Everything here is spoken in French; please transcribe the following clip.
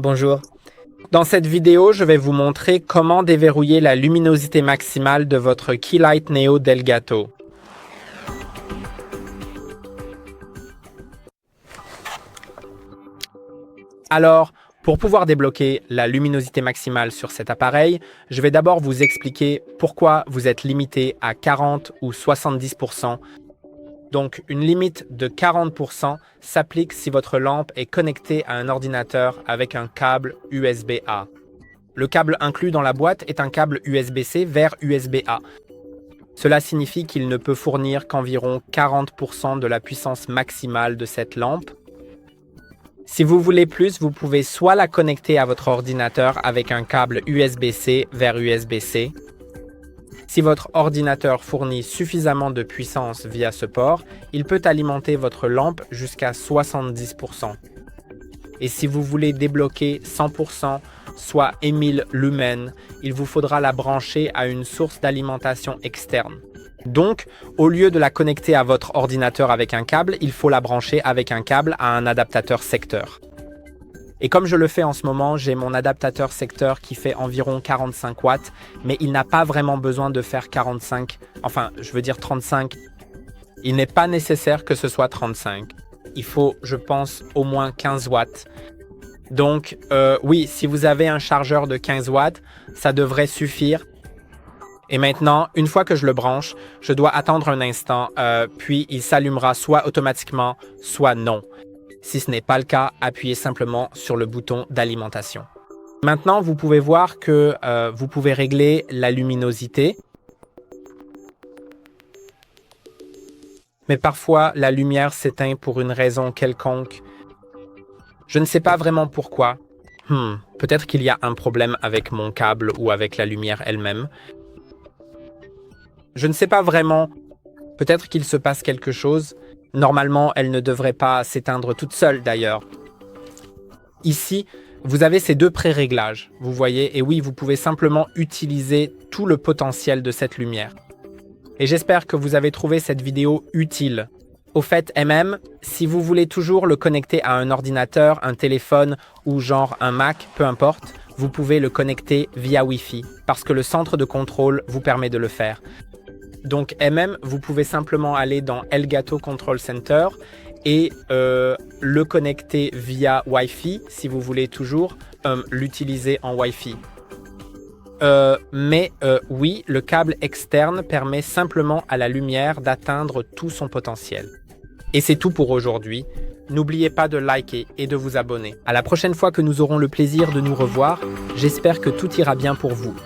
Bonjour. Dans cette vidéo, je vais vous montrer comment déverrouiller la luminosité maximale de votre Keylight Neo d'Elgato. Alors, pour pouvoir débloquer la luminosité maximale sur cet appareil, je vais d'abord vous expliquer pourquoi vous êtes limité à 40 ou 70%. Donc, une limite de 40% s'applique si votre lampe est connectée à un ordinateur avec un câble USB-A. Le câble inclus dans la boîte est un câble USB-C vers USB-A. Cela signifie qu'il ne peut fournir qu'environ 40% de la puissance maximale de cette lampe. Si vous voulez plus, vous pouvez soit la connecter à votre ordinateur avec un câble USB-C vers USB-C. Si votre ordinateur fournit suffisamment de puissance via ce port, il peut alimenter votre lampe jusqu'à 70%. Et si vous voulez débloquer 100%, soit 1000 lumens, il vous faudra la brancher à une source d'alimentation externe. Donc, au lieu de la connecter à votre ordinateur avec un câble, il faut la brancher avec un câble à un adaptateur secteur. Et comme je le fais en ce moment, j'ai mon adaptateur secteur qui fait environ 45 watts, mais il n'a pas vraiment besoin de faire 45, enfin, je veux dire 35. Il n'est pas nécessaire que ce soit 35. Il faut, je pense, au moins 15 watts. Donc, oui, si vous avez un chargeur de 15 watts, ça devrait suffire. Et maintenant, une fois que je le branche, je dois attendre un instant, puis il s'allumera soit automatiquement, soit non. Si ce n'est pas le cas, appuyez simplement sur le bouton d'alimentation. Maintenant, vous pouvez voir que vous pouvez régler la luminosité. Mais parfois, la lumière s'éteint pour une raison quelconque. Je ne sais pas vraiment pourquoi. Peut-être qu'il y a un problème avec mon câble ou avec la lumière elle-même. Je ne sais pas vraiment. Peut-être qu'il se passe quelque chose. Normalement, elle ne devrait pas s'éteindre toute seule d'ailleurs. Ici, vous avez ces deux pré-réglages, vous voyez, et oui, vous pouvez simplement utiliser tout le potentiel de cette lumière. Et j'espère que vous avez trouvé cette vidéo utile. Au fait, si vous voulez toujours le connecter à un ordinateur, un téléphone ou genre un Mac, peu importe, vous pouvez le connecter via Wi-Fi, parce que le centre de contrôle vous permet de le faire. Donc vous pouvez simplement aller dans Elgato Control Center et le connecter via Wi-Fi si vous voulez toujours l'utiliser en Wi-Fi. Oui, le câble externe permet simplement à la lumière d'atteindre tout son potentiel. Et c'est tout pour aujourd'hui. N'oubliez pas de liker et de vous abonner. À la prochaine fois que nous aurons le plaisir de nous revoir, j'espère que tout ira bien pour vous.